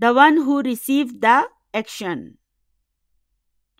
The one who received the action,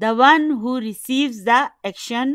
The one who receives the action।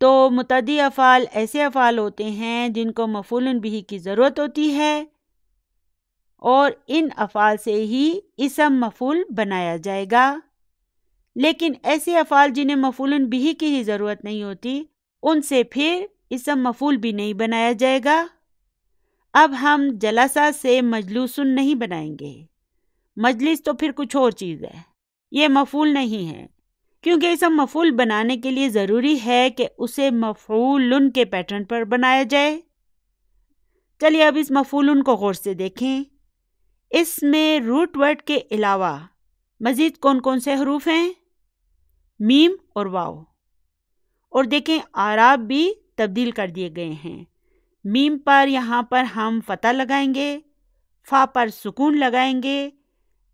تو متعدی افعال ایسے افعال ہوتے ہیں جن کو مفعول بہ کی ضرورت ہوتی ہے، اور ان افعال سے ہی اسم مفعول بنایا جائے گا۔ لیکن ایسے افعال جنہیں مفعول بہ کی ہی ضرورت نہیں ہوتی، ان سے پھر اسم مفعول بھی نہیں بنایا جائے گا۔ اب ہم جلسہ سے مجلوسن نہیں بنائیں گے۔ مجلس تو پھر کچھ اور چیز ہے، یہ مفعول نہیں ہے، کیونکہ اسم مفعول بنانے کے لیے ضروری ہے کہ اسے مفعول کے پیٹرن پر بنایا جائے۔ چلیے اب اس مفعول کو غور سے دیکھیں۔ اس میں روٹ ورڈ کے علاوہ مزید کون کون سے حروف ہیں؟ میم اور واو۔ اور دیکھیں اعراب بھی تبدیل کر دیے گئے ہیں۔ میم پر یہاں پر ہم فتح لگائیں گے، فا پر سکون لگائیں گے،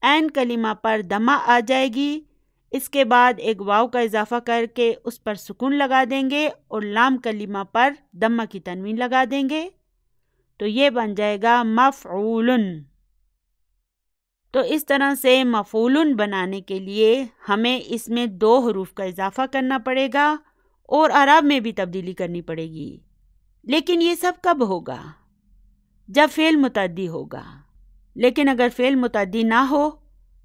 عین کلمہ پر دمہ آ جائے گی، اس کے بعد ایک واو کا اضافہ کر کے اس پر سکون لگا دیں گے اور لام کلمہ پر دمہ کی تنوین لگا دیں گے، تو یہ بن جائے گا مفعولن۔ تو اس طرح سے مفعول بنانے کے لیے ہمیں اس میں 2 حروف کا اضافہ کرنا پڑے گا اور اعراب میں بھی تبدیلی کرنی پڑے گی۔ لیکن یہ سب کب ہوگا؟ جب فعل متعدی ہوگا۔ لیکن اگر فعل متعدی نہ ہو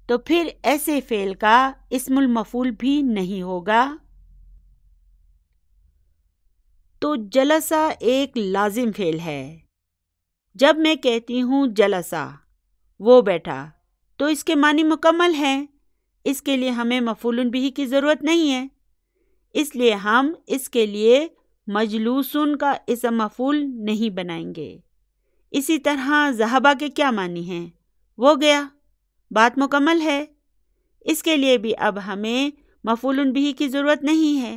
تو پھر ایسے فعل کا اسم المفعول بھی نہیں ہوگا۔ تو جلسہ ایک لازم فعل ہے۔ جب میں کہتی ہوں جلسہ، وہ بیٹھا، تو اس کے معنی مکمل ہیں، اس کے لیے ہمیں مفعول بہ کی ضرورت نہیں ہے، اس لیے ہم اس کے لیے مجلوسن کا اسم مفعول نہیں بنائیں گے۔ اسی طرح ذہبہ کے کیا معنی ہیں؟ وہ گیا، بات مکمل ہے، اس کے لیے بھی اب ہمیں مفعول بہ کی ضرورت نہیں ہے،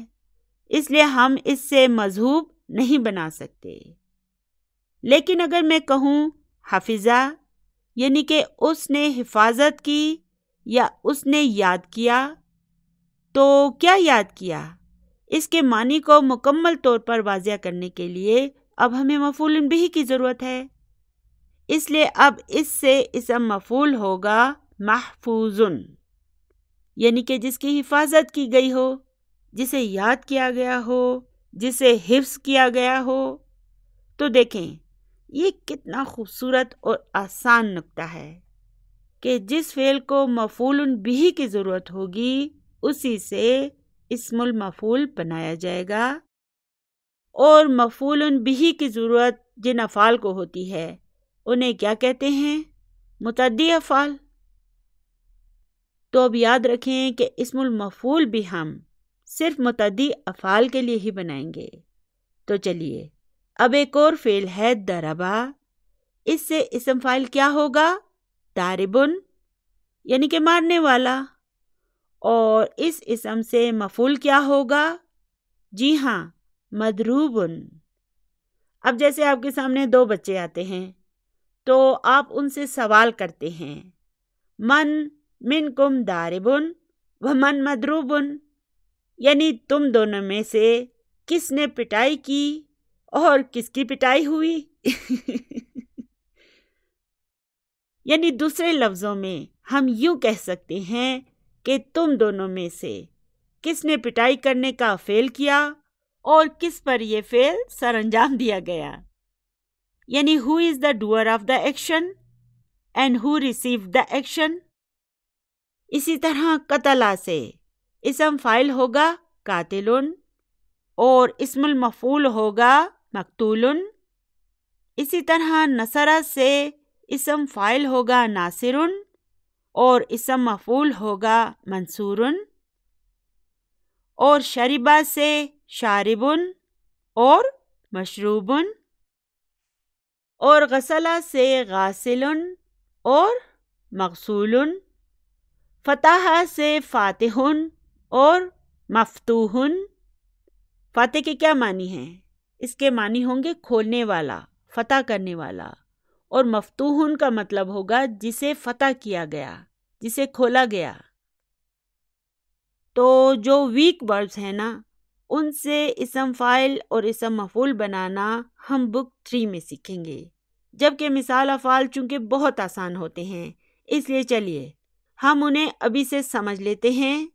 اس لیے ہم اس سے مذہوب نہیں بنا سکتے۔ لیکن اگر میں کہوں حفظہ، یعنی کہ اس نے حفاظت کی یا اس نے یاد کیا، تو کیا یاد کیا؟ اس کے معنی کو مکمل طور پر واضح کرنے کے لیے اب ہمیں مفعول بہ کی ضرورت ہے، اس لیے اب اس سے اسم مفعول ہوگا محفوظن، یعنی کہ جس کی حفاظت کی گئی ہو، جسے یاد کیا گیا ہو، جسے حفظ کیا گیا ہو۔ تو دیکھیں یہ کتنا خوبصورت اور آسان نکتہ ہے کہ جس فعل کو مفعول بہ کی ضرورت ہوگی اسی سے اسم المفعول بنایا جائے گا، اور مفعول بہ کی ضرورت جن افعال کو ہوتی ہے انہیں کیا کہتے ہیں؟ متعدی افعال۔ تو اب یاد رکھیں کہ اسم المفعول بھی ہم صرف متعدی افعال کے لیے ہی بنائیں گے۔ تو چلیے اب ایک اور فعل ہے ضربہ، اس سے اسم فاعل کیا ہوگا؟ ضاربن، یعنی کہ مارنے والا، اور اس اسم سے مفعول کیا ہوگا؟ جی ہاں، مضروبن۔ اب جیسے آپ کے سامنے 2 بچے آتے ہیں تو آپ ان سے سوال کرتے ہیں، من منکم ضاربن ومن مضروبن، یعنی تم دونوں میں سے کس نے پٹائی کی اور کس کی پٹائی ہوئی؟ یعنی دوسرے لفظوں میں ہم یوں کہہ سکتے ہیں کہ تم دونوں میں سے کس نے پٹائی کرنے کا فعل کیا اور کس پر یہ فعل سر انجام دیا گیا، یعنی who is the doer of the action and who received the action۔ اسی طرح قتلہ سے اسم فاعل ہوگا قاتلن اور اسم المفعول ہوگا مقتولن۔ اسی طرح نصرہ سے اسم فاعل ہوگا ناصرن اور اسم مفعول ہوگا منصورن۔ اور شربہ سے شاربن اور مشروبن۔ اور غسلہ سے غاسلن اور مغسولن۔ فتح سے فاتحن اور مفتوحن۔ فاتح کے کیا معنی ہیں؟ اس کے معنی ہوں گے کھولنے والا، فتح کرنے والا، اور مفتوحن کا مطلب ہوگا جسے فتح کیا گیا، جسے کھولا گیا۔ تو جو ویک وربز ہیں نا، ان سے اسم فاعل اور اسم مفعول بنانا ہم بک 3 میں سیکھیں گے، جبکہ مثال افعال چونکہ بہت آسان ہوتے ہیں، اس لیے چلیے ہم انہیں ابھی سے سمجھ لیتے ہیں۔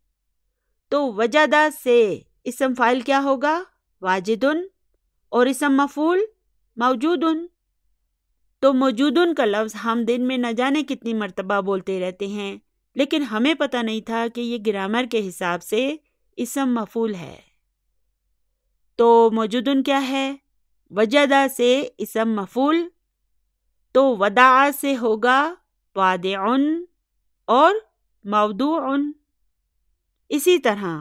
تو وجدہ سے اسم فاعل کیا ہوگا؟ واجدن اور اسم مفعول موجودن۔ تو موجودن کا لفظ ہم دن میں نہ جانے کتنی مرتبہ بولتے رہتے ہیں، لیکن ہمیں پتہ نہیں تھا کہ یہ گرامر کے حساب سے اسم مفعول ہے۔ تو موجودن کیا ہے؟ وجدہ سے اسم مفعول، تو ودع سے ہوگا وادعن اور موضوعن۔ اسی طرح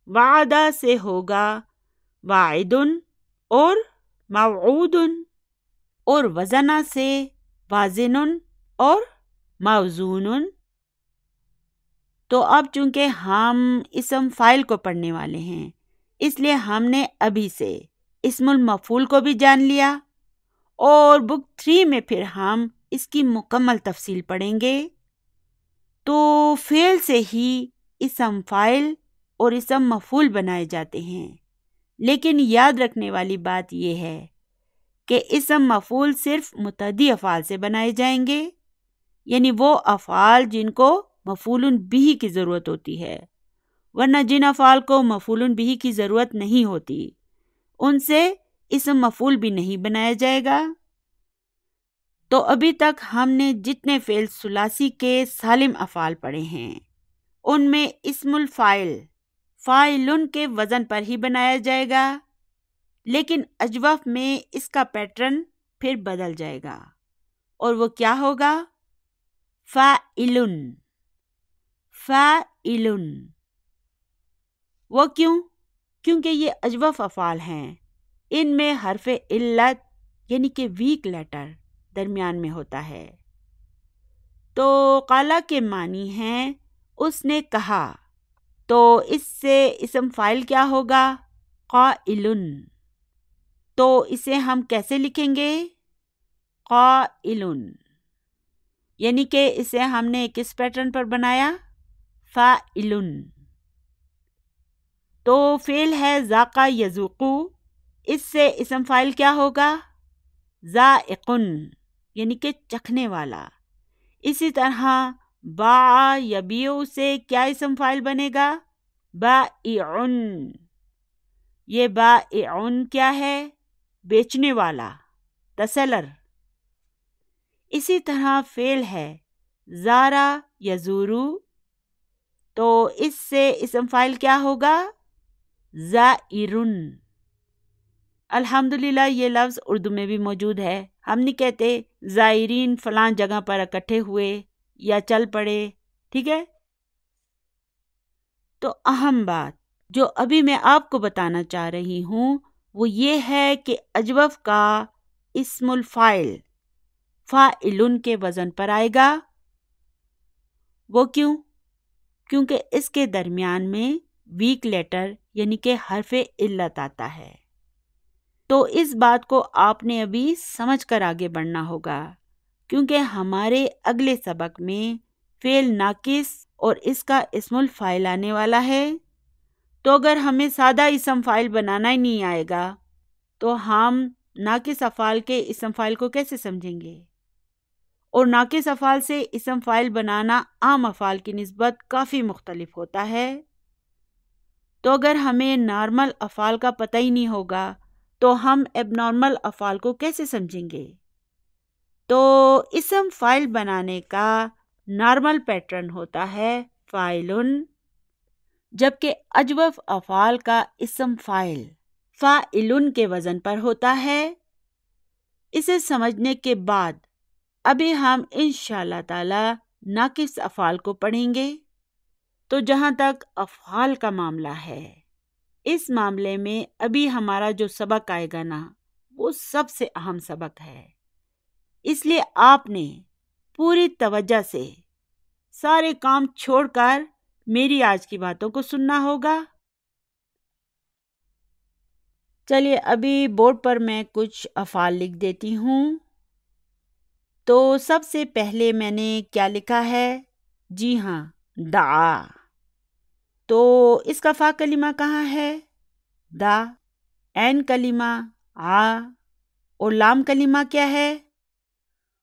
وعدہ سے ہوگا واعدن اور موعودن، اور وزنہ سے وازنن اور موزونن۔ تو اب چونکہ ہم اسم فاعل کو پڑھنے والے ہیں، اس لیے ہم نے ابھی سے اسم المفعول کو بھی جان لیا، اور بک 3 میں پھر ہم اس کی مکمل تفصیل پڑھیں گے۔ تو فعل سے ہی اسم فاعل اور اسم مفعول بنائے جاتے ہیں، لیکن یاد رکھنے والی بات یہ ہے کہ اسم مفعول صرف متعدی افعال سے بنائے جائیں گے، یعنی وہ افعال جن کو مفعول بہ کی ضرورت ہوتی ہے، ورنہ جن افعال کو مفعول بہ کی ضرورت نہیں ہوتی ان سے اسم مفعول بھی نہیں بنایا جائے گا۔ تو ابھی تک ہم نے جتنے فعل ثلاثی کے سالم افعال پڑھے ہیں ان میں اسم الفاعل فاعلن کے وزن پر ہی بنایا جائے گا، لیکن اجوف میں اس کا پیٹرن پھر بدل جائے گا، اور وہ کیا ہوگا؟ فاعلن۔ فاعلن وہ کیوں؟ کیونکہ یہ اجوف افعال ہیں، ان میں حرف علت یعنی کہ ویک لیٹر درمیان میں ہوتا ہے۔ تو قالا کے معنی ہیں اس نے کہا، تو اس سے اسم فاعل کیا ہوگا؟ قائلن۔ تو اسے ہم کیسے لکھیں گے؟ قائلن، یعنی کہ اسے ہم نے کس پیٹرن پر بنایا؟ فاعلن۔ تو فعل ہے ذاقہ یذوقو، اس سے اسم فاعل کیا ہوگا؟ ذائقن، یعنی کہ چکھنے والا۔ اسی طرح باع یبیع سے کیا اسم فاعل بنے گا؟ بائعن۔ یہ بائعن کیا ہے؟ بیچنے والا، دا سیلر۔ اسی طرح فعل ہے زارا یزورو، تو اس سے اسم فاعل کیا ہوگا؟ زائرن۔ الحمدللہ یہ لفظ اردو میں بھی موجود ہے، ہم نہیں کہتے زائرین فلاں جگہ پر اکٹھے ہوئے یا چل پڑے، ٹھیک ہے؟ تو اہم بات جو ابھی میں آپ کو بتانا چاہ رہی ہوں وہ یہ ہے کہ اجوف کا اسم الفاعل فاعلن کے وزن پر آئے گا۔ وہ کیوں؟ کیونکہ اس کے درمیان میں ویک لیٹر یعنی کہ حرف علت آتا ہے۔ تو اس بات کو آپ نے ابھی سمجھ کر آگے بڑھنا ہوگا، کیونکہ ہمارے اگلے سبق میں فعل ناقص اور اس کا اسم الفاعل آنے والا ہے۔ تو اگر ہمیں سادہ اسم فاعل بنانا ہی نہیں آئے گا تو ہم ناقص افعال کے اسم فاعل کو کیسے سمجھیں گے؟ اور ناقص افعال سے اسم فاعل بنانا عام افعال کی نسبت کافی مختلف ہوتا ہے۔ تو اگر ہمیں نارمل افعال کا پتہ ہی نہیں ہوگا تو ہم ایب نارمل افعال کو کیسے سمجھیں گے؟ تو اسم فاعل بنانے کا نارمل پیٹرن ہوتا ہے فاعلن، جبکہ اجوف افعال کا اسم فاعل فاعلن کے وزن پر ہوتا ہے۔ اسے سمجھنے کے بعد ابھی ہم انشاءاللہ تعالی ناقص افعال کو پڑھیں گے۔ تو جہاں تک افعال کا معاملہ ہے، اس معاملے میں ابھی ہمارا جو سبق آئے گا نا وہ سب سے اہم سبق ہے، اس لیے آپ نے پوری توجہ سے سارے کام چھوڑ کر میری آج کی باتوں کو سننا ہوگا۔ چلیے ابھی بورڈ پر میں کچھ افعال لکھ دیتی ہوں۔ تو سب سے پہلے میں نے کیا لکھا ہے؟ جی ہاں، دعا۔ تو اس کا فا کلمہ کہاں ہے؟ دا۔ عین کلمہ آ، اور لام کلمہ کیا ہے؟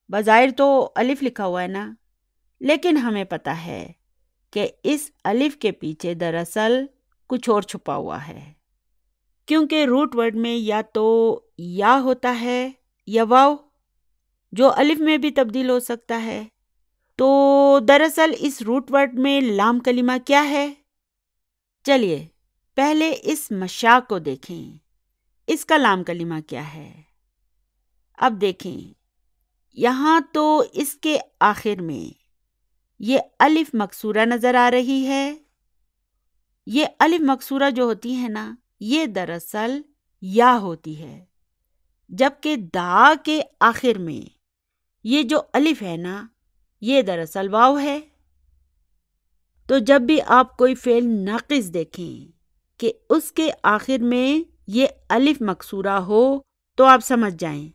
بظاہر تو الف لکھا ہوا ہے نا، لیکن ہمیں پتہ ہے کہ اس الف کے پیچھے دراصل کچھ اور چھپا ہوا ہے۔ کیونکہ روٹ ورڈ میں یا تو یا ہوتا ہے یا واو، جو الف میں بھی تبدیل ہو سکتا ہے۔ تو دراصل اس روٹ ورڈ میں لام کلمہ کیا ہے؟ چلیے پہلے اس مشاء کو دیکھیں، اس کا لام کلمہ کیا ہے؟ اب دیکھیں یہاں تو اس کے آخر میں یہ الف مکسورہ نظر آ رہی ہے۔ یہ الف مکسورہ جو ہوتی ہے نا، یہ دراصل یا ہوتی ہے، جبکہ دا کے آخر میں یہ جو الف ہے نا، یہ دراصل واو ہے۔ تو جب بھی آپ کوئی فعل ناقص دیکھیں کہ اس کے آخر میں یہ الف مکسورہ ہو تو آپ سمجھ جائیں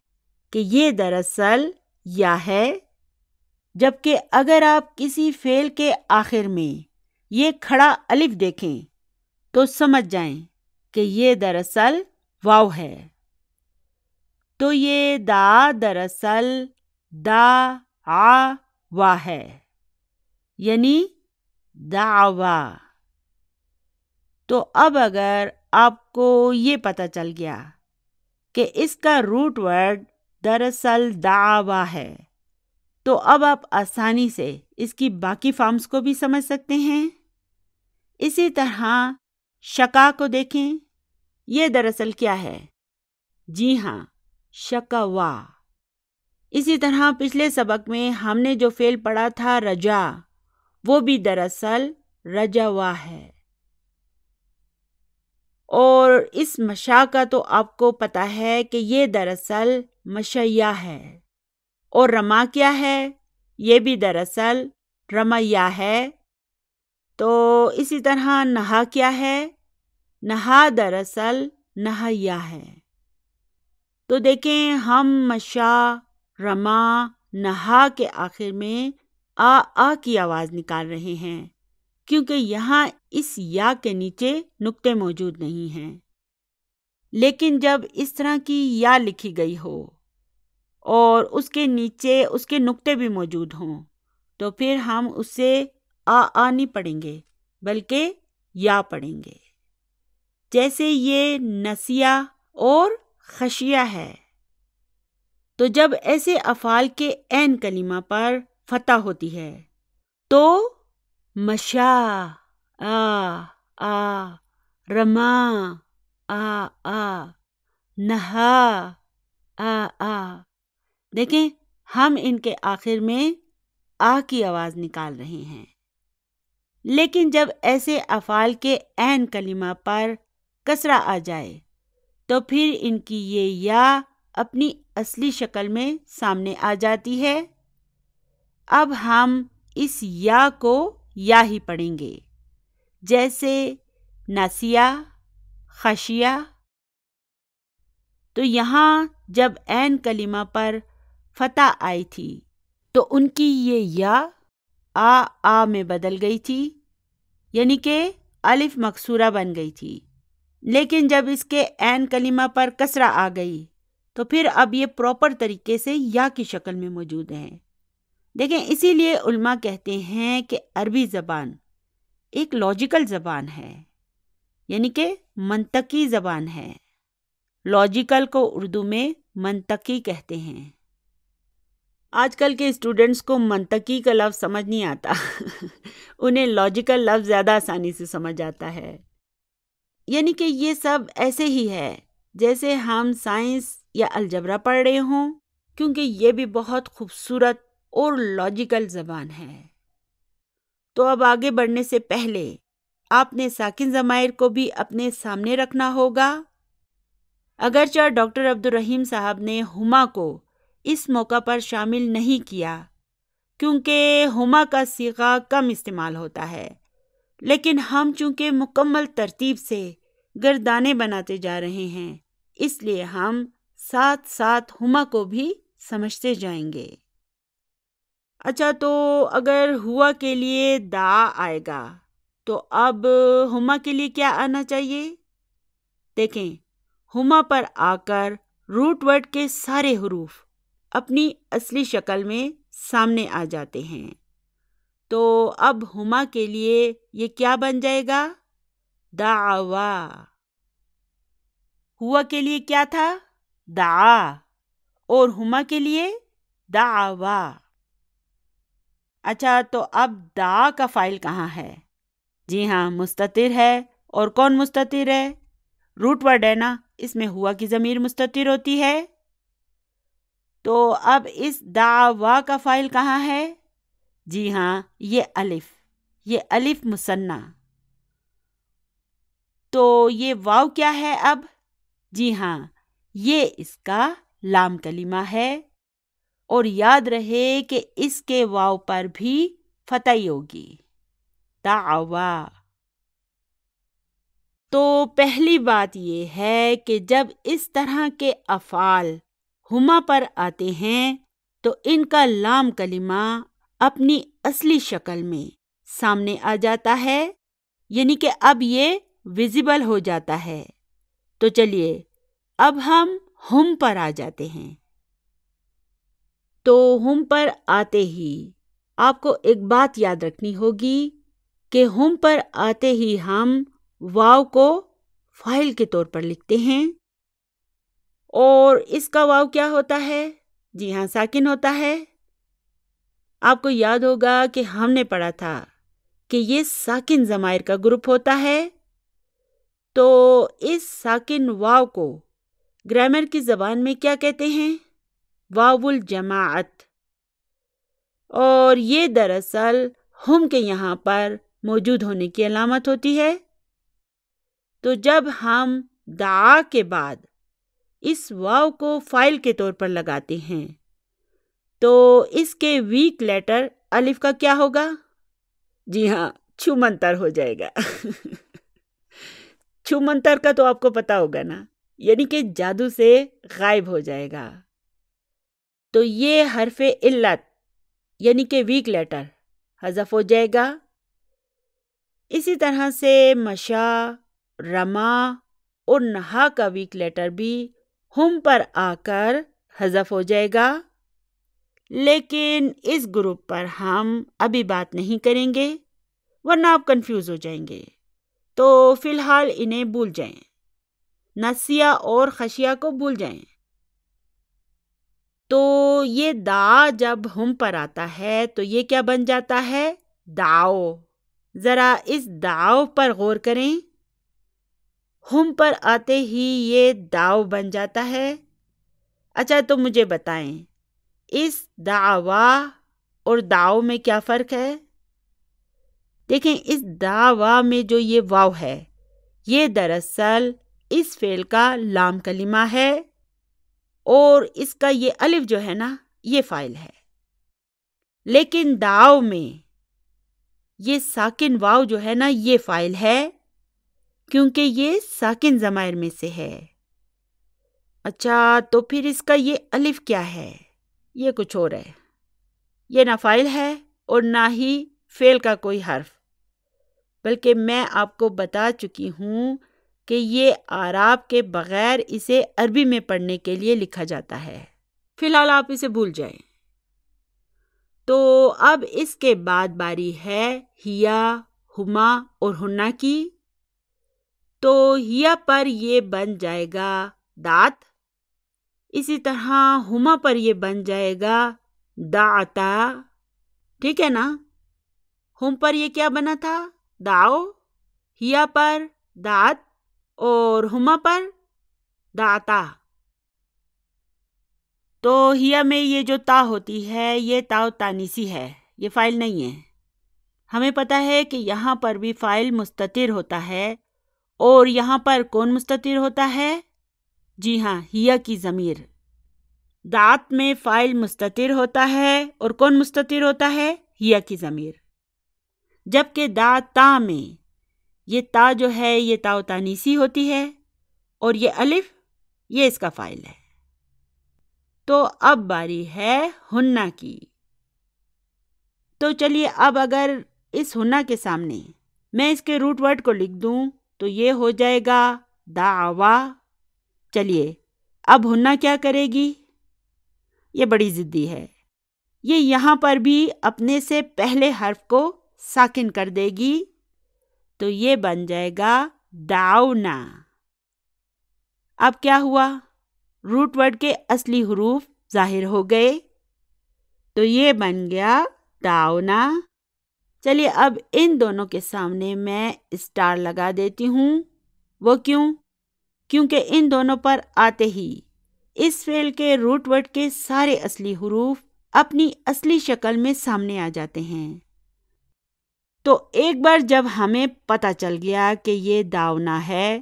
کہ یہ دراصل یا ہے، جبکہ اگر آپ کسی فعل کے آخر میں یہ کھڑا الف دیکھیں تو سمجھ جائیں کہ یہ دراصل واو ہے۔ تو یہ دا دراصل دا آ وا ہے، یعنی دعوا۔ تو اب اگر آپ کو یہ پتہ چل گیا کہ اس کا روٹ ورڈ دراصل دعوا ہے، تو اب آپ آسانی سے اس کی باقی فارمز کو بھی سمجھ سکتے ہیں۔ اسی طرح شکا کو دیکھیں، یہ دراصل کیا ہے؟ جی ہاں، شکوا۔ اسی طرح پچھلے سبق میں ہم نے جو فعل پڑھا تھا رجا، وہ بھی دراصل رجوا ہے۔ اور اس مشاء کا تو آپ کو پتہ ہے کہ یہ دراصل مشیا ہے۔ اور رما کیا ہے؟ یہ بھی دراصل رمیا ہے۔ تو اسی طرح نہا کیا ہے؟ نہا دراصل نہیا ہے۔ تو دیکھیں ہم مشا، رما، نہا کے آخر میں آ کی آواز نکال رہے ہیں، کیونکہ یہاں اس یا کے نیچے نقطے موجود نہیں ہیں۔ لیکن جب اس طرح کی یا لکھی گئی ہو اور اس کے نیچے اس کے نقطے بھی موجود ہوں تو پھر ہم اسے آ نہیں پڑھیں گے بلکہ یا پڑھیں گے۔ جیسے یہ نسیہ اور خشیہ ہے۔ تو جب ایسے افعال کے عین کلمہ پر فتح ہوتی ہے تو مشا آ رما آ نہا آ۔ دیکھیں ہم ان کے آخر میں آ کی آواز نکال رہے ہیں۔ لیکن جب ایسے افعال کے عین کلمہ پر کسرہ آ جائے تو پھر ان کی یہ یا اپنی اصلی شکل میں سامنے آ جاتی ہے۔ اب ہم اس یا کو یا ہی پڑھیں گے، جیسے ناسیہ، خشیہ۔ تو یہاں جب عین کلمہ پر فتح آئی تھی تو ان کی یہ یا آ میں بدل گئی تھی، یعنی کہ الف مکسورہ بن گئی تھی۔ لیکن جب اس کے عین کلمہ پر کسرہ آ گئی تو پھر اب یہ پراپر طریقے سے یا کی شکل میں موجود ہے۔ دیکھیں اسی لیے علماء کہتے ہیں کہ عربی زبان ایک لاجیکل زبان ہے، یعنی کہ منطقی زبان ہے۔ لاجیکل کو اردو میں منطقی کہتے ہیں۔ آج کل کے اسٹوڈنٹس کو منطقی کا لفظ سمجھ نہیں آتا انہیں لاجیکل لفظ زیادہ آسانی سے سمجھ آتا ہے۔ یعنی کہ یہ سب ایسے ہی ہے جیسے ہم سائنس یا الجبرا پڑھ رہے ہوں، کیونکہ یہ بھی بہت خوبصورت اور لاجیکل زبان ہے۔ تو اب آگے بڑھنے سے پہلے آپ نے ساکن ضمائر کو بھی اپنے سامنے رکھنا ہوگا۔ اگرچہ ڈاکٹر عبدالرحیم صاحب نے ہما کو اس موقع پر شامل نہیں کیا کیونکہ ہما کا صیغہ کم استعمال ہوتا ہے، لیکن ہم چونکہ مکمل ترتیب سے گردانے بناتے جا رہے ہیں اس لیے ہم ساتھ ساتھ ہما کو بھی سمجھتے جائیں گے۔ اچھا، تو اگر ہوا کے لیے دا آئے گا تو اب ہما کے لیے کیا آنا چاہیے؟ دیکھیں ہما پر آ کر روٹ ورڈ کے سارے حروف اپنی اصلی شکل میں سامنے آ جاتے ہیں۔ تو اب ہما کے لیے یہ کیا بن جائے گا؟ دعوا۔ ہوا کے لیے کیا تھا؟ دعا، اور ہما کے لیے دعوا۔ اچھا، تو اب دعا کا فاعل کہاں ہے؟ جی ہاں، مستتر ہے۔ اور کون مستتر ہے؟ روٹ ورڈ ہے نا، اس میں ہوا کی ضمیر مستتر ہوتی ہے۔ تو اب اس دعوا کا فاعل کہاں ہے؟ جی ہاں، یہ الف مثنیٰ۔ تو یہ واو کیا ہے اب؟ جی ہاں، یہ اس کا لام کلمہ ہے، اور یاد رہے کہ اس کے واو پر بھی فتح ہی ہوگی، دعوا۔ تو پہلی بات یہ ہے کہ جب اس طرح کے افعال ہما پر آتے ہیں تو ان کا لام کلمہ اپنی اصلی شکل میں سامنے آ جاتا ہے، یعنی کہ اب یہ ویزیبل ہو جاتا ہے۔ تو چلیے اب ہم پر آ جاتے ہیں۔ تو ہم پر آتے ہی آپ کو ایک بات یاد رکھنی ہوگی کہ ہم پر آتے ہی ہم واو کو فاعل کے طور پر لکھتے ہیں، اور اس کا واو کیا ہوتا ہے؟ جی ہاں، ساکن ہوتا ہے۔ آپ کو یاد ہوگا کہ ہم نے پڑھا تھا کہ یہ ساکن ضمائر کا گروپ ہوتا ہے۔ تو اس ساکن واو کو گرامر کی زبان میں کیا کہتے ہیں؟ واو الجماعت۔ اور یہ دراصل ہم کے یہاں پر موجود ہونے کی علامت ہوتی ہے۔ تو جب ہم دعا کے بعد اس واو کو فاعل کے طور پر لگاتے ہیں تو اس کے ویک لیٹر الف کا کیا ہوگا؟ جی ہاں، چھومنتر ہو جائے گا۔ چھومنتر کا تو آپ کو پتا ہوگا نا، یعنی کہ جادو سے غائب ہو جائے گا۔ تو یہ حرف علت یعنی کہ ویک لیٹر حذف ہو جائے گا۔ اسی طرح سے مشا، رما اور نہا کا ویک لیٹر بھی ہم پر آ کر حذف ہو جائے گا، لیکن اس گروپ پر ہم ابھی بات نہیں کریں گے ورنہ آپ کنفیوز ہو جائیں گے، تو فی الحال انہیں بھول جائیں، نسیہ اور خشیہ کو بھول جائیں۔ تو یہ دا جب ہم پر آتا ہے تو یہ کیا بن جاتا ہے؟ داؤ۔ ذرا اس داؤ پر غور کریں، ہم پر آتے ہی یہ داؤ بن جاتا ہے۔ اچھا، تو مجھے بتائیں اس دعوا اور داؤ میں کیا فرق ہے؟ دیکھیں، اس دعوا میں جو یہ واو ہے یہ دراصل اس فعل کا لام کلمہ ہے، اور اس کا یہ الف جو ہے نا یہ فاعل ہے۔ لیکن داؤ میں یہ ساکن واو جو ہے نا یہ فاعل ہے، کیونکہ یہ ساکن ضمائر میں سے ہے۔ اچھا، تو پھر اس کا یہ الف کیا ہے؟ یہ کچھ اور ہے، یہ نہ فاعل ہے اور نہ ہی فعل کا کوئی حرف، بلکہ میں آپ کو بتا چکی ہوں کہ یہ اعراب کے بغیر اسے عربی میں پڑھنے کے لیے لکھا جاتا ہے۔ فی الحال آپ اسے بھول جائیں۔ تو اب اس کے بعد باری ہے ہیا، ہما اور ہنا کی۔ تو ہیا پر یہ بن جائے گا دات، اسی طرح ہما پر یہ بن جائے گا دعتا، ٹھیک ہے نا؟ ہم پر یہ کیا بنا تھا؟ داؤ، ہیا پر دات اور ہما پر دعتا۔ تو ہیا میں یہ جو تا ہوتی ہے یہ تاؤ تانیسی ہے، یہ فاعل نہیں ہے۔ ہمیں پتہ ہے کہ یہاں پر بھی فاعل مستتر ہوتا ہے، اور یہاں پر کون مستتر ہوتا ہے؟ جی ہاں، ہیا کی ضمیر۔ دات میں فاعل مستتر ہوتا ہے اور کون مستتر ہوتا ہے؟ ہیا کی ضمیر۔ جبکہ تا میں یہ تا جو ہے یہ تاؤ تانیسی ہوتی ہے، اور یہ الف یہ اس کا فاعل ہے۔ تو اب باری ہے ہنہ کی۔ تو چلیے اب اگر اس ہنہ کے سامنے میں اس کے روٹ ورڈ کو لکھ دوں تو یہ ہو جائے گا دعوا۔ چلیے اب ہنہ کیا کرے گی؟ یہ بڑی ضدی ہے، یہ یہاں پر بھی اپنے سے پہلے حرف کو ساکن کر دے گی، تو یہ بن جائے گا دعونا۔ اب کیا ہوا؟ روٹ ورڈ کے اصلی حروف ظاہر ہو گئے، تو یہ بن گیا داؤنا۔ چلیے اب ان دونوں کے سامنے میں اسٹار لگا دیتی ہوں۔ وہ کیوں؟ کیونکہ ان دونوں پر آتے ہی اس فعل کے روٹ ورڈ کے سارے اصلی حروف اپنی اصلی شکل میں سامنے آ جاتے ہیں۔ تو ایک بار جب ہمیں پتہ چل گیا کہ یہ داؤنا ہے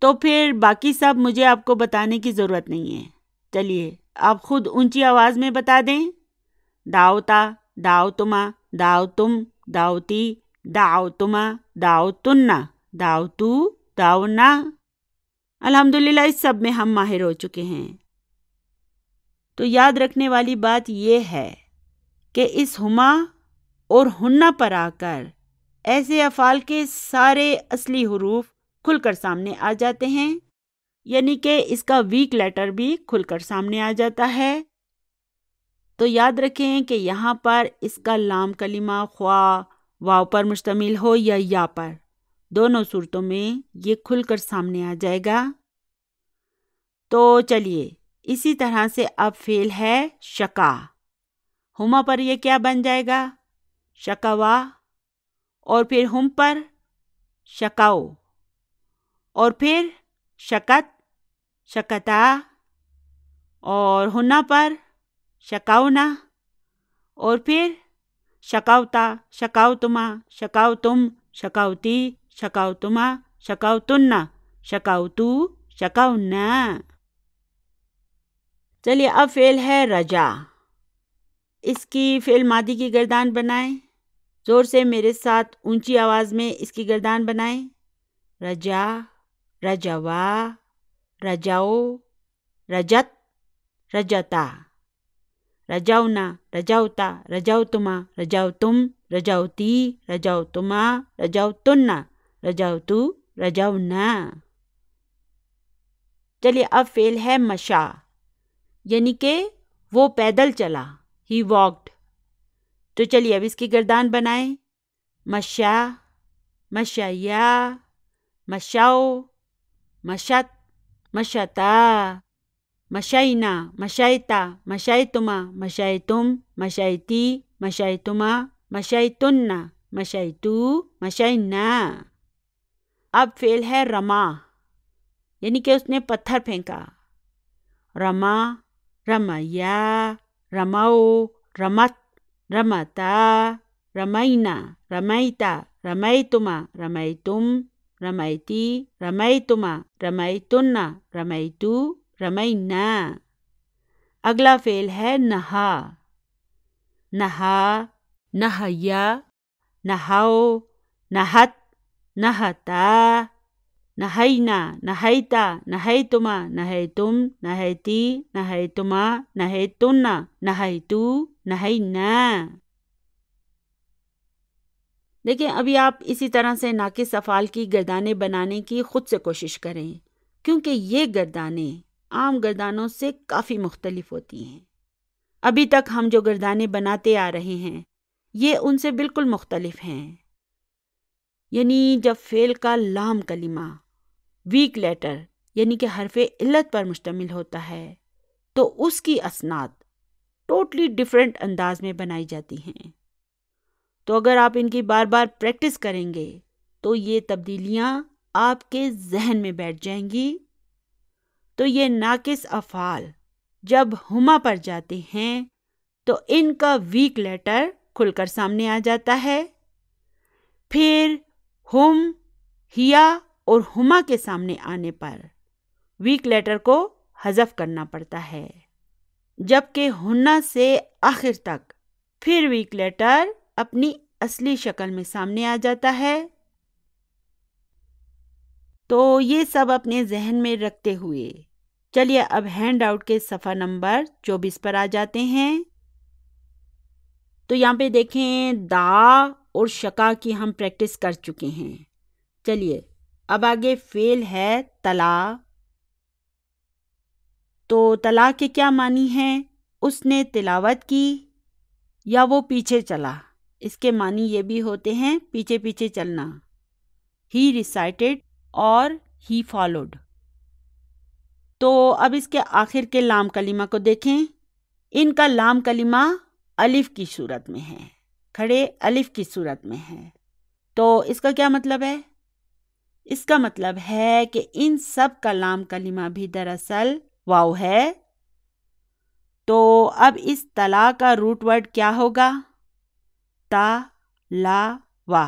تو پھر باقی سب مجھے آپ کو بتانے کی ضرورت نہیں ہے۔ چلیے آپ خود اونچی آواز میں بتا دیں۔ داؤتا، داؤتما، داؤتم، داؤتی، داؤتما، داؤتنا، داؤتو، داؤنا۔ الحمدللہ اس سب میں ہم ماہر ہو چکے ہیں۔ تو یاد رکھنے والی بات یہ ہے کہ اس ہما اور ہننا پر آ کر ایسے افعال کے سارے اصلی حروف کھل کر سامنے آ جاتے ہیں، یعنی کہ اس کا ویک لیٹر بھی کھل کر سامنے آ جاتا ہے۔ تو یاد رکھیں کہ یہاں پر اس کا لام کلمہ خواہ واو پر مشتمل ہو یا یا پر، دونوں صورتوں میں یہ کھل کر سامنے آ جائے گا۔ تو چلیے اسی طرح سے اب فعل ہے شکا، ہما پر یہ کیا بن جائے گا؟ شکوا، اور پھر ہم پر شکاؤ، اور پھر شکت، شکتا، اور ہنا پر شکاؤنا، اور پھر شکاوتا، شکاوتما، شکاوتم، شکاوتی، شکاوتما، شکاوتنا، شکاوتو، شکاونا۔ چلیے اب فعل ہے رجا، اس کی فعل ماضی کی گردان بنائیں، زور سے میرے ساتھ اونچی آواز میں اس کی گردان بنائیں۔ رجا، رجوا، رجاؤ، رجت، رجتا، رجاؤنا، رجاؤتا، رجاؤتما، رجاؤتم، رجاؤتی، رجاؤتما، رجاؤتنا، رجاؤتو، رجاؤنا۔ چلیے اب فعل ہے مشا، یعنی کہ وہ پیدل چلا، ہی واکڈ۔ تو چلیے اب اس کی گردان بنائیں۔ مشا، مشیا، مشاؤ، مشت، مشتا، مشائنا، مشائتا، مشائتما، مشائتم، مشائتی، مشائتما، مشائتنا، مشائتو، مشائنا۔ اب فعل ہے رما، یعنی کہ اس نے پتھر پھینکا۔ رما، رمیا، رماؤ، رمت، رمتا، رمائنا، رمائتا، رمائتما، رمائتم، رمائتی، رمائتما، رمائتنا، رمائتو، رمائنا۔ اگلا فعل ہے نہا، نہا، نہیا، نہاؤ، نہت، نہتا، نہائنا، نہائتا، نہائتما، نہائتم، نہائتی، نہائتما، نہائتنا، نہائتو، نہائنا۔ دیکھیں ابھی آپ اسی طرح سے ناقص افعال کی گردانیں بنانے کی خود سے کوشش کریں، کیونکہ یہ گردانیں عام گردانوں سے کافی مختلف ہوتی ہیں۔ ابھی تک ہم جو گردانیں بناتے آ رہے ہیں یہ ان سے بالکل مختلف ہیں۔ یعنی جب فعل کا لام کلمہ ویک لیٹر یعنی کہ حرف علت پر مشتمل ہوتا ہے تو اس کی اسناد ٹوٹلی ڈیفرنٹ انداز میں بنائی جاتی ہیں۔ تو اگر آپ ان کی بار بار پریکٹس کریں گے تو یہ تبدیلیاں آپ کے ذہن میں بیٹھ جائیں گی۔ تو یہ ناقص افعال جب ہما پر جاتے ہیں تو ان کا ویک لیٹر کھل کر سامنے آ جاتا ہے، پھر ہم، ہیا اور ہما کے سامنے آنے پر ویک لیٹر کو حذف کرنا پڑتا ہے، جبکہ ہننا سے آخر تک پھر ویک لیٹر اپنی اصلی شکل میں سامنے آ جاتا ہے۔ تو یہ سب اپنے ذہن میں رکھتے ہوئے چلیے اب ہینڈ آؤٹ کے صفحہ نمبر 24 پر آ جاتے ہیں۔ تو یہاں پہ دیکھیں دا اور شکا کی ہم پریکٹس کر چکے ہیں۔ چلیے اب آگے فعل ہے تلا۔ تو تلا کے کیا معنی ہیں؟ اس نے تلاوت کی یا وہ پیچھے چلا، اس کے معنی یہ بھی ہوتے ہیں پیچھے پیچھے چلنا۔ ہی ریسائٹڈ اور ہی فالوڈ۔ تو اب اس کے آخر کے لام کلمہ کو دیکھیں. ان کا لام کلمہ الف کی صورت میں ہے، کھڑے الف کی صورت میں ہے. تو اس کا کیا مطلب ہے؟ اس کا مطلب ہے کہ ان سب کا لام کلمہ بھی دراصل واو ہے. تو اب اس تلا کا روٹ ورڈ کیا ہوگا؟ تا لا وا،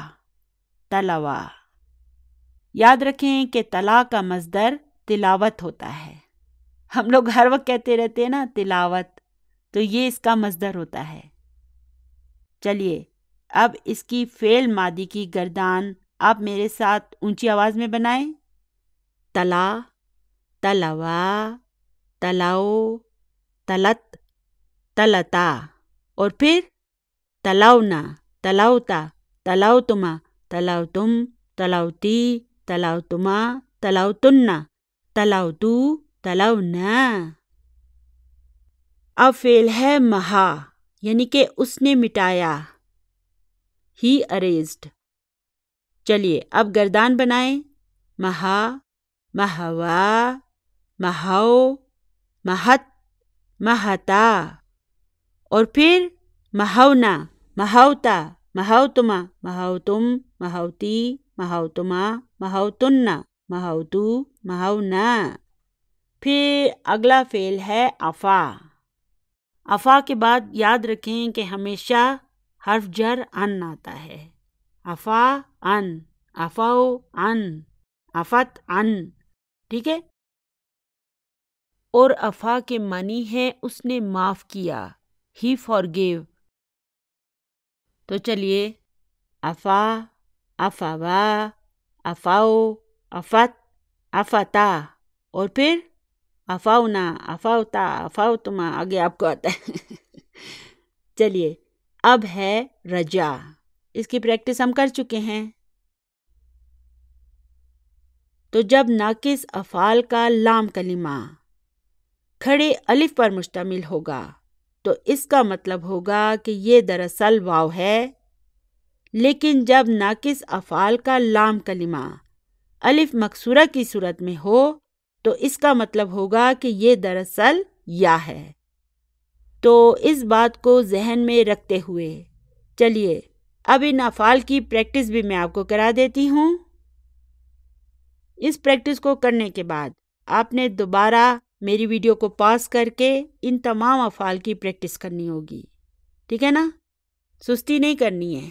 تلوا. یاد رکھیں کہ تلا کا مصدر تلاوت ہوتا ہے. ہم لوگ ہر وقت کہتے رہتے ہیں نا تلاوت، تو یہ اس کا مصدر ہوتا ہے. چلیے اب اس کی فعل ماضی کی گردان آپ میرے ساتھ اونچی آواز میں بنائیں. تلا، تلوا، تلاؤ، تلت، تلتا. اور پھر تلاؤنا، تلاؤتا، تلاؤتما، تلاؤتم، تلاؤتی، تلاؤتما، تلاؤتنا، تلاؤتو، تلاؤنا. اب فعل ہے محا، یعنی کہ اس نے مٹایا. ہی اریزڈ. چلیے اب گردان بنائیں. محا، محوا، محاؤ، محت، محتا. اور پھر محاؤنا، محاؤتا، محاؤتما، محاؤتم، محاؤتی، محاؤتما، محاؤتنا، محاؤتو، محاؤنا. پھر اگلا فعل ہے افا. افا کے بعد یاد رکھیں کہ ہمیشہ حرف جر ان آتا ہے. افا ان، افاؤ ان، افت ان. ٹھیک ہے. اور افا کے معنی ہے اس نے معاف کیا. ہی forgave. تو چلیے افا، افوا، افاؤ، افت، افتا. اور پھر افاؤنا، افاؤتا، افاؤتما. آگے آپ کو آتا ہے. چلیے اب ہے رجا. اس کی پریکٹس ہم کر چکے ہیں. تو جب ناقص افعال کا لام کلمہ کھڑے الف پر مشتمل ہوگا تو اس کا مطلب ہوگا کہ یہ دراصل واو ہے. لیکن جب ناقص افعال کا لام کلمہ الف مکسورہ کی صورت میں ہو تو اس کا مطلب ہوگا کہ یہ دراصل یا ہے. تو اس بات کو ذہن میں رکھتے ہوئے چلیے اب ان افعال کی پریکٹس بھی میں آپ کو کرا دیتی ہوں. اس پریکٹس کو کرنے کے بعد آپ نے دوبارہ میری ویڈیو کو پاز کر کے ان تمام افعال کی پریکٹس کرنی ہوگی. ٹھیک ہے نا؟ سستی نہیں کرنی ہے.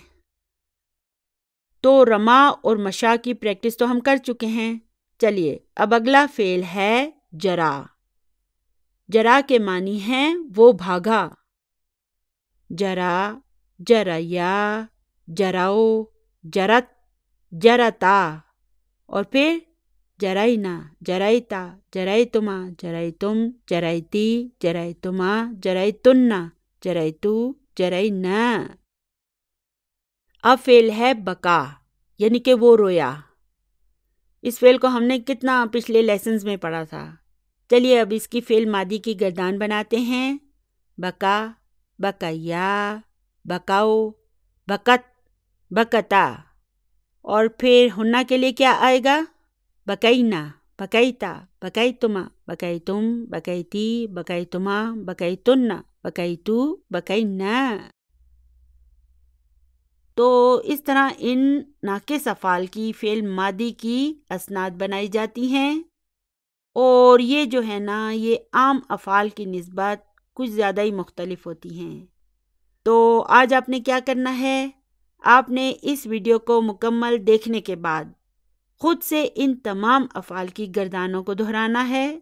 تو رما اور مشا کی پریکٹس تو ہم کر چکے ہیں. چلیے اب اگلا فعل ہے جرا. جرا کے معنی ہیں وہ بھاگا. جرا، جریا، جراؤ، جرت، جرتا. اور پھر جرائنا، جرائتا، جرائتما، جرائتم، جرائتی، جرائتما، جرائتنا، جرائتو، جرائنا. اب فعل ہے بکا، یعنی کہ وہ رویا. اس فعل کو ہم نے کتنا پچھلے لیسنز میں پڑھا تھا. چلیے اب اس کی فعل ماضی کی گردان بناتے ہیں. بکا، بکیا، بکاؤ، بکت، بکتا. اور پھر ہنہ کے لیے کیا آئے گا؟ بکینا، بکیتا، بکیتما، بکیتم، بکیتی، بکیتما، بکیتنا، بکیتو، بکینا. تو اس طرح ان ناقص افعال کی فعل ماضی کی اسناد بنائی جاتی ہیں. اور یہ جو ہے نا یہ عام افعال کی نسبت کچھ زیادہ ہی مختلف ہوتی ہیں. تو آج آپ نے کیا کرنا ہے؟ آپ نے اس ویڈیو کو مکمل دیکھنے کے بعد خود سے ان تمام افعال کی گردانوں کو دہرانا ہے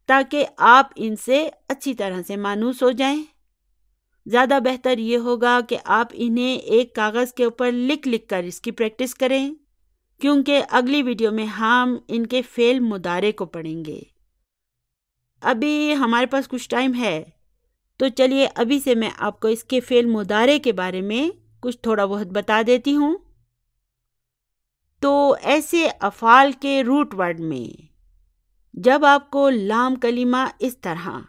تاکہ آپ ان سے اچھی طرح سے مانوس ہو جائیں. زیادہ بہتر یہ ہوگا کہ آپ انہیں ایک کاغذ کے اوپر لکھ لکھ کر اس کی پریکٹس کریں، کیونکہ اگلی ویڈیو میں ہم ان کے فعل مضارع کو پڑھیں گے. ابھی ہمارے پاس کچھ ٹائم ہے تو چلیے ابھی سے میں آپ کو اس کے فعل مضارع کے بارے میں کچھ تھوڑا بہت بتا دیتی ہوں. تو ایسے افعال کے روٹ ورڈ میں جب آپ کو لام کلمہ اس طرح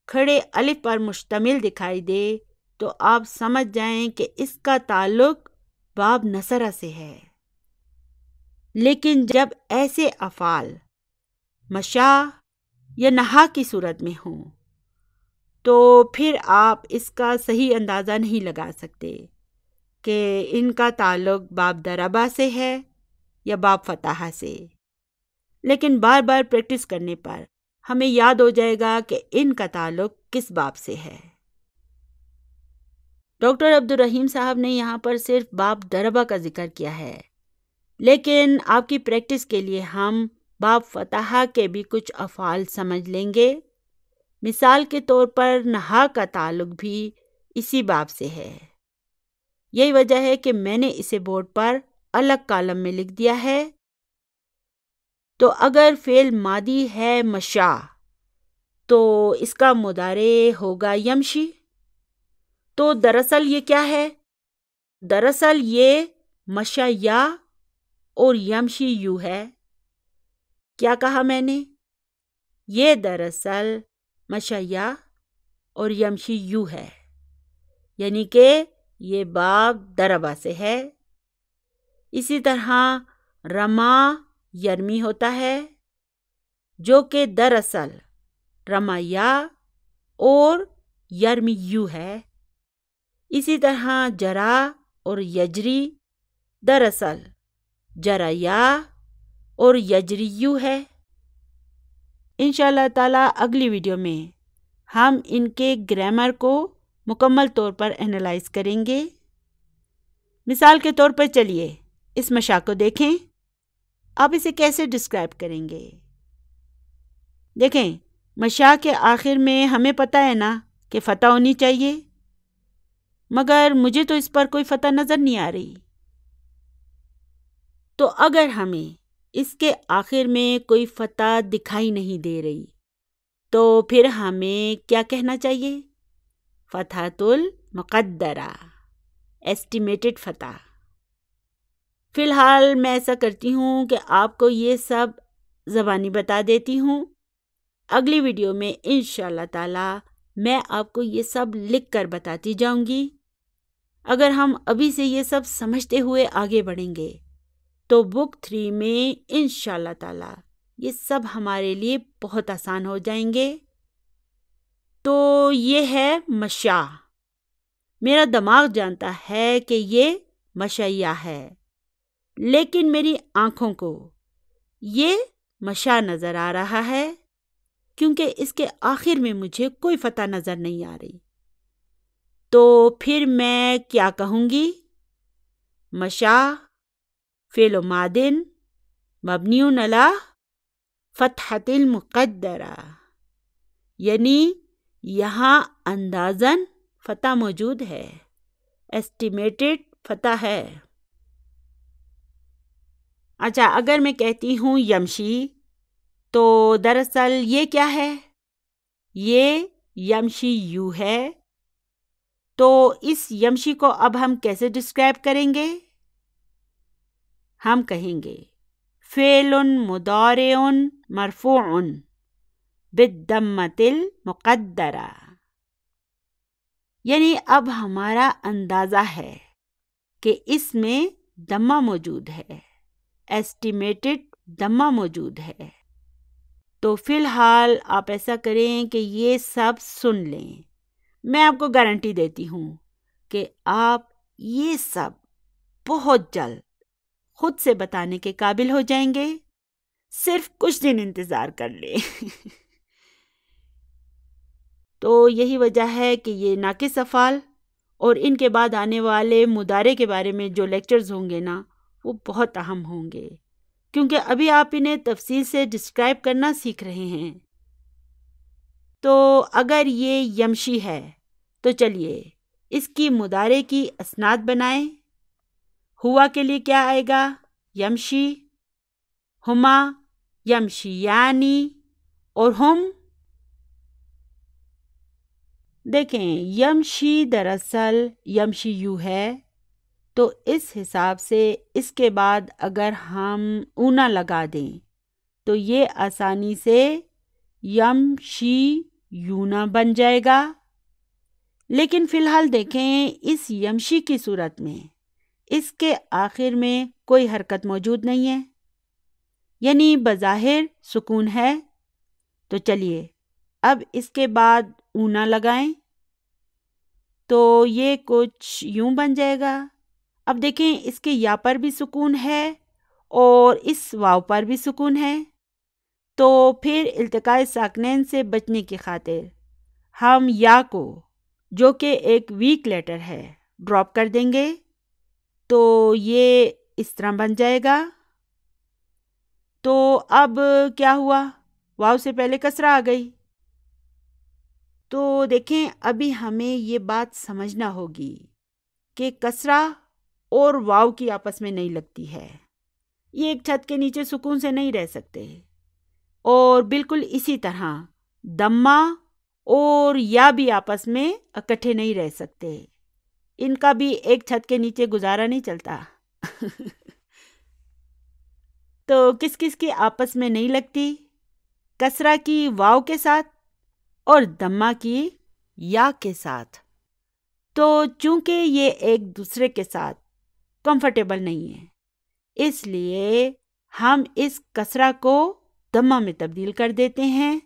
کھڑے الف پر مشتمل دکھائی دے تو آپ سمجھ جائیں کہ اس کا تعلق باب نصرہ سے ہے. لیکن جب ایسے افعال مشا، یا نہا کی صورت میں ہوں تو پھر آپ اس کا صحیح اندازہ نہیں لگا سکتے کہ ان کا تعلق باب ضربہ سے ہے یا باب فتحہ سے، لیکن بار بار پریکٹس کرنے پر ہمیں یاد ہو جائے گا کہ ان کا تعلق کس باب سے ہے۔ ڈاکٹر عبدالرحیم صاحب نے یہاں پر صرف باب ضربہ کا ذکر کیا ہے، لیکن آپ کی پریکٹس کے لیے ہم باب فتحہ کے بھی کچھ افعال سمجھ لیں گے۔ مثال کے طور پر نہا کا تعلق بھی اسی باب سے ہے۔ یہی وجہ ہے کہ میں نے اسے بورڈ پر الگ کالم میں لکھ دیا ہے۔ تو اگر فعل ماضی ہے مشا تو اس کا مضارع ہوگا یمشی۔ تو دراصل یہ کیا ہے؟ دراصل یہ مشا یا اور یمشی یو ہے۔ کیا کہا میں نے؟ یہ دراصل مشا یا اور یمشی یو ہے، یعنی کہ یہ باب ضربہ سے ہے۔ اسی طرح رما یرمی ہوتا ہے جو کہ دراصل رما یا اور یرمی یو ہے۔ اسی طرح جرا اور یجری دراصل جرا یا اور یجری یو ہے۔ انشاءاللہ تعالی اگلی ویڈیو میں ہم ان کے گرامر کو مکمل طور پر انالائز کریں گے۔ مثال کے طور پر چلیے اس مشا کو دیکھیں، آپ اسے کیسے ڈسکرائب کریں گے؟ دیکھیں، مشا کے آخر میں ہمیں پتہ ہے نا کہ فتح ہونی چاہیے، مگر مجھے تو اس پر کوئی فتح نظر نہیں آ رہی۔ تو اگر ہمیں اس کے آخر میں کوئی فتح دکھائی نہیں دے رہی تو پھر ہمیں کیا کہنا چاہیے؟ فتحۃ المقدرہ، ایسٹیمیٹڈ فتح۔ فی الحال میں ایسا کرتی ہوں کہ آپ کو یہ سب زبانی بتا دیتی ہوں۔ اگلی ویڈیو میں انشاءاللہ تعالی میں آپ کو یہ سب لکھ کر بتاتی جاؤں گی۔ اگر ہم ابھی سے یہ سب سمجھتے ہوئے آگے بڑھیں گے تو بک 3 میں انشاءاللہ تعالی یہ سب ہمارے لیے بہت آسان ہو جائیں گے۔ تو یہ ہے مشا۔ میرا دماغ جانتا ہے کہ یہ مشیا ہے، لیکن میری آنکھوں کو یہ مشا نظر آ رہا ہے کیونکہ اس کے آخر میں مجھے کوئی فتح نظر نہیں آ رہی۔ تو پھر میں کیا کہوں گی؟ مشا فعل ماضٍ مبنی علی فتحۃ المقدرہ، یعنی یہاں اندازاً فتح موجود ہے، ایسٹیمیٹڈ فتح ہے۔ اچھا، اگر میں کہتی ہوں یمشی تو دراصل یہ کیا ہے؟ یہ یمشی یو ہے۔ تو اس یمشی کو اب ہم کیسے ڈسکرائب کریں گے؟ ہم کہیں گے فعل مضارع مرفوع بالضمۃ المقدرہ، یعنی اب ہمارا اندازہ ہے کہ اس میں ضمہ موجود ہے، ایسٹیمیٹڈ ضمہ موجود ہے۔ تو فی الحال آپ ایسا کریں کہ یہ سب سن لیں۔ میں آپ کو گارنٹی دیتی ہوں کہ آپ یہ سب بہت جلد خود سے بتانے کے قابل ہو جائیں گے، صرف کچھ دن انتظار کر لیں۔ تو یہی وجہ ہے کہ یہ ناقص افعال اور ان کے بعد آنے والے مضارع کے بارے میں جو لیکچرز ہوں گے نا وہ بہت اہم ہوں گے، کیونکہ ابھی آپ انہیں تفصیل سے ڈسکرائب کرنا سیکھ رہے ہیں۔ تو اگر یہ یمشی ہے تو چلیے اس کی مضارع کی اسناد بنائیں۔ ہوا کے لیے کیا آئے گا؟ یمشی، ہما یمشیانی اور ہم۔ دیکھیں، یمشی دراصل یمشی یو ہے، تو اس حساب سے اس کے بعد اگر ہم اونا لگا دیں تو یہ آسانی سے یمشی یونا بن جائے گا۔ لیکن فی الحال دیکھیں، اس یمشی کی صورت میں اس کے آخر میں کوئی حرکت موجود نہیں ہے، یعنی بظاہر سکون ہے، تو چلیے اب اس کے بعد اونا لگائیں تو یہ کچھ یوں بن جائے گا. اب دیکھیں اس کے یا پر بھی سکون ہے اور اس واو پر بھی سکون ہے، تو پھر التقاء ساکنین سے بچنے کی خاطر ہم یا کو جو کہ ایک ویک لیٹر ہے ڈراپ کر دیں گے. تو یہ اس طرح بن جائے گا. تو اب کیا ہوا؟ واو سے پہلے کسرہ آ گئی. تو دیکھیں ابھی ہمیں یہ بات سمجھنا ہوگی کہ کسرہ اور واو کی آپس میں نہیں لگتی ہے. یہ ایک چھت کے نیچے سکون سے نہیں رہ سکتے. اور بالکل اسی طرح دمہ اور یا بھی آپس میں اکٹھے نہیں رہ سکتے. ان کا بھی ایک چھت کے نیچے گزارا نہیں چلتا. تو کس کس کی آپس میں نہیں لگتی؟ کسرہ کی واو کے ساتھ اور دمہ کی یا کے ساتھ. تو چونکہ یہ ایک دوسرے کے ساتھ کمفرٹیبل نہیں ہے، اس لیے ہم اس کسرہ کو دمہ میں تبدیل کر دیتے ہیں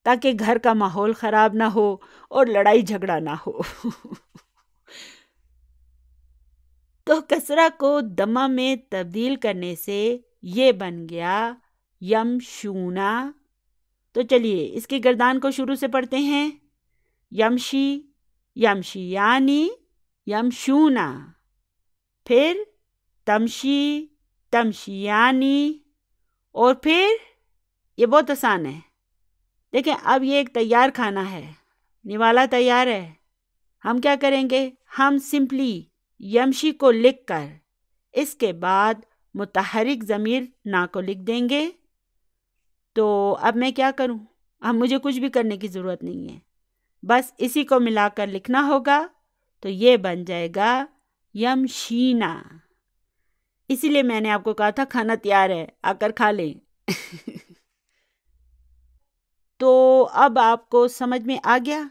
تاکہ گھر کا ماحول خراب نہ ہو اور لڑائی جھگڑا نہ ہو. تو کسرہ کو دمہ میں تبدیل کرنے سے یہ بن گیا یمشونا. تو چلیے اس کی گردان کو شروع سے پڑھتے ہیں. یمشی، یمشیانی، یمشونا. پھر تمشی، تمشیانی. اور پھر یہ بہت آسان ہے. دیکھیں اب یہ ایک تیار کھانا ہے، نوالا تیار ہے. ہم کیا کریں گے؟ ہم سمپلی یمشی کو لکھ کر اس کے بعد متحرک ضمیر نا کو لکھ دیں گے. تو اب میں کیا کروں؟ اب مجھے کچھ بھی کرنے کی ضرورت نہیں ہے، بس اسی کو ملا کر لکھنا ہوگا. تو یہ بن جائے گا یمشینا. اسی لیے میں نے آپ کو کہا تھا کھانا تیار ہے، آ کر کھا لیں. تو اب آپ کو سمجھ میں آ گیا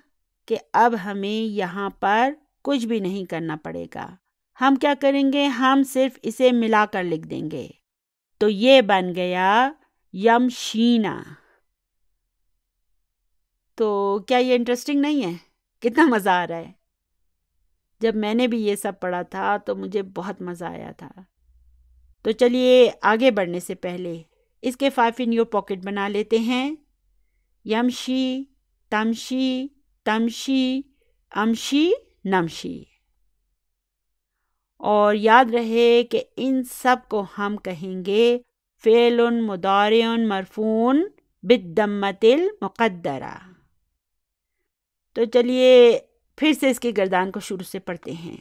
کہ اب ہمیں یہاں پر کچھ بھی نہیں کرنا پڑے گا. ہم کیا کریں گے؟ ہم صرف اسے ملا کر لکھ دیں گے. تو یہ بن گیا یمشینا. تو کیا یہ انٹرسٹنگ نہیں ہے؟ کتنا مزہ آ رہا ہے؟ جب میں نے بھی یہ سب پڑھا تھا تو مجھے بہت مزہ آیا تھا. تو چلیے آگے بڑھنے سے پہلے اس کے 5 in your pocket بنا لیتے ہیں. یمشی، تمشی، تمشی، امشی، نمشی. اور یاد رہے کہ ان سب کو ہم کہیں گے فعل مضارع مرفوع بالضمۃ المقدرہ. تو چلیے پھر سے اس کی گردان کو شروع سے پڑھتے ہیں.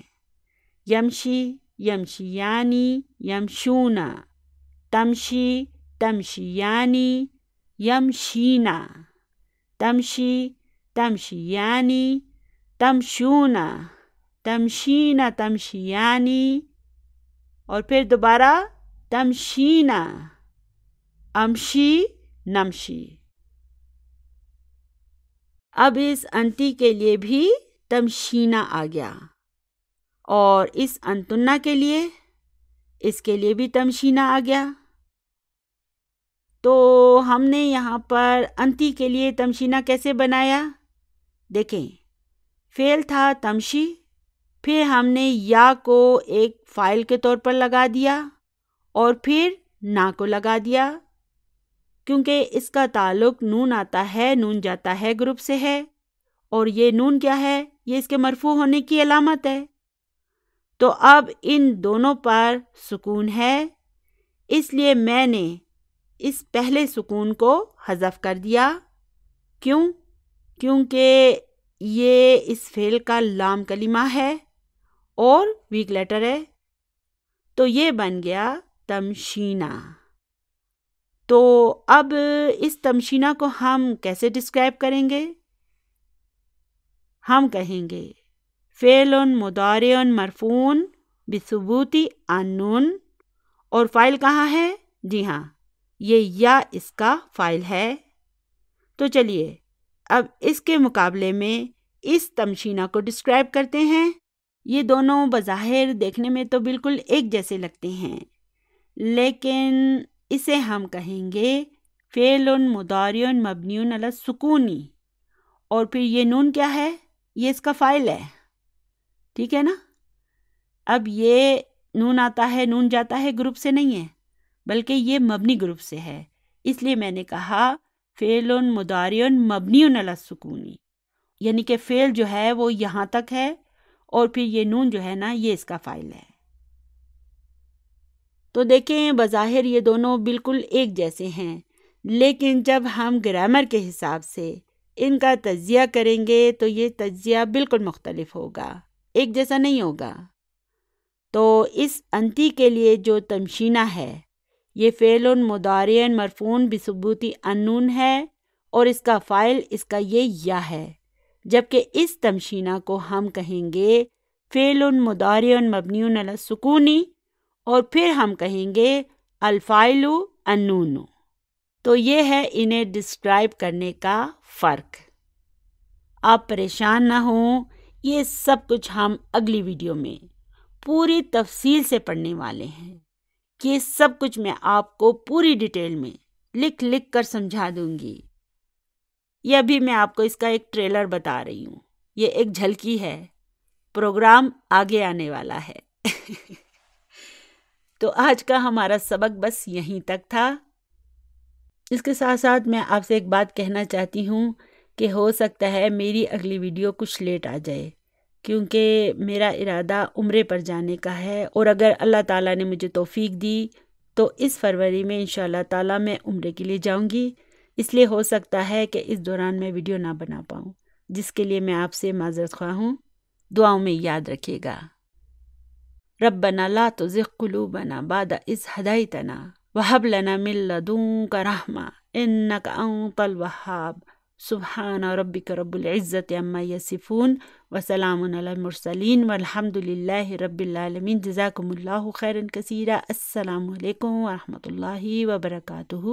یمشی، یمشیانی، یمشونا. تمشی، تمشیانی، یمشینا. تمشی، تمشیانی، تمشونا. تمشینا، تمشیانی. اور پھر دوبارہ تمشینا. امشی، نمشی. اب اس انتی کے لیے بھی تمشینا آ گیا، اور اس انتنا کے لیے، اس کے لیے بھی تمشینا آ گیا. تو ہم نے یہاں پر انتی کے لیے تمشینا کیسے بنایا؟ دیکھیں، فعل تھا تمشی، پھر ہم نے یا کو ایک فاعل کے طور پر لگا دیا اور پھر نا کو لگا دیا، کیونکہ اس کا تعلق نون آتا ہے، نون جاتا ہے گروپ سے ہے، اور یہ نون کیا ہے؟ یہ اس کے مرفوع ہونے کی علامت ہے. تو اب ان دونوں پر سکون ہے، اس لیے میں نے اس پہلے سکون کو حذف کر دیا. کیوں؟ کیونکہ یہ اس فعل کا لام کلمہ ہے اور ویک لیٹر ہے. تو یہ بن گیا تمشینا. تو اب اس تمشینا کو ہم کیسے ڈسکرائب کریں گے؟ ہم کہیں گے فعل مضارع مرفوع بثبوت النون. اور فاعل کہاں ہے؟ جی ہاں، یہ یا اس کا فاعل ہے. تو چلیے اب اس کے مقابلے میں اس تمشینا کو ڈسکرائب کرتے ہیں. یہ دونوں بظاہر دیکھنے میں تو بالکل ایک جیسے لگتے ہیں، لیکن اسے ہم کہیں گے فعل مضارع مبنی علی السکون، اور پھر یہ نون کیا ہے؟ یہ اس کا فاعل ہے، ٹھیک ہے نا؟ اب یہ نون آتا ہے، نون جاتا ہے گروپ سے نہیں ہے، بلکہ یہ مبنی گروپ سے ہے، اس لیے میں نے کہا فعل مضارع مبنی علی السکون، یعنی کہ فعل جو ہے وہ یہاں تک ہے، اور پھر یہ نون جو ہے نا یہ اس کا فاعل ہے۔ تو دیکھیں بظاہر یہ دونوں بالکل ایک جیسے ہیں، لیکن جب ہم گرامر کے حساب سے ان کا تجزیہ کریں گے تو یہ تجزیہ بالکل مختلف ہوگا، ایک جیسا نہیں ہوگا۔ تو اس انتی کے لیے جو تمشینہ ہے یہ فعل مضارع مرفوع بثبوت النون ہے، اور اس کا فاعل اس کا یہ یا ہے، جبکہ اس تمشینہ کو ہم کہیں گے فعل مضارع مبنی علی السکون، اور پھر ہم کہیں گے الفاعل النون۔ تو یہ ہے انہیں ڈسکرائب کرنے کا فرق۔ آپ پریشان نہ ہوں، یہ سب کچھ ہم اگلی ویڈیو میں پوری تفصیل سے پڑھنے والے ہیں، یہ سب کچھ میں آپ کو پوری ڈیٹیل میں لکھ لکھ کر سمجھا دوں گی۔ یہ ابھی میں آپ کو اس کا ایک ٹریلر بتا رہی ہوں، یہ ایک جھلکی ہے، پروگرام آگے آنے والا ہے۔ تو آج کا ہمارا سبق بس یہیں تک تھا۔ اس کے ساتھ ساتھ میں آپ سے ایک بات کہنا چاہتی ہوں کہ ہو سکتا ہے میری اگلی ویڈیو کچھ لیٹ آ جائے، کیونکہ میرا ارادہ عمرے پر جانے کا ہے، اور اگر اللہ تعالیٰ نے مجھے توفیق دی تو اس فروری میں انشاءاللہ تعالیٰ میں عمرے کے لیے جاؤں گی، اس لیے ہو سکتا ہے کہ اس دوران میں ویڈیو نہ بنا پاؤں، جس کے لیے میں آپ سے معذرت خواہ ہوں۔ دعاؤں میں یاد رکھیے گا۔ ربنا لا تزغ قلوبنا بعد اذ ہدیتنا وہب لنا من لدنک رحمہ انک انت الوہاب۔ سبحان ربک رب العزت عما یصفون وسلام علی المرسلین والحمد للہ رب العالمین۔ جزاکم اللہ خیرا کثیرا۔ السلام علیکم ورحمۃ اللہ وبرکاتہ۔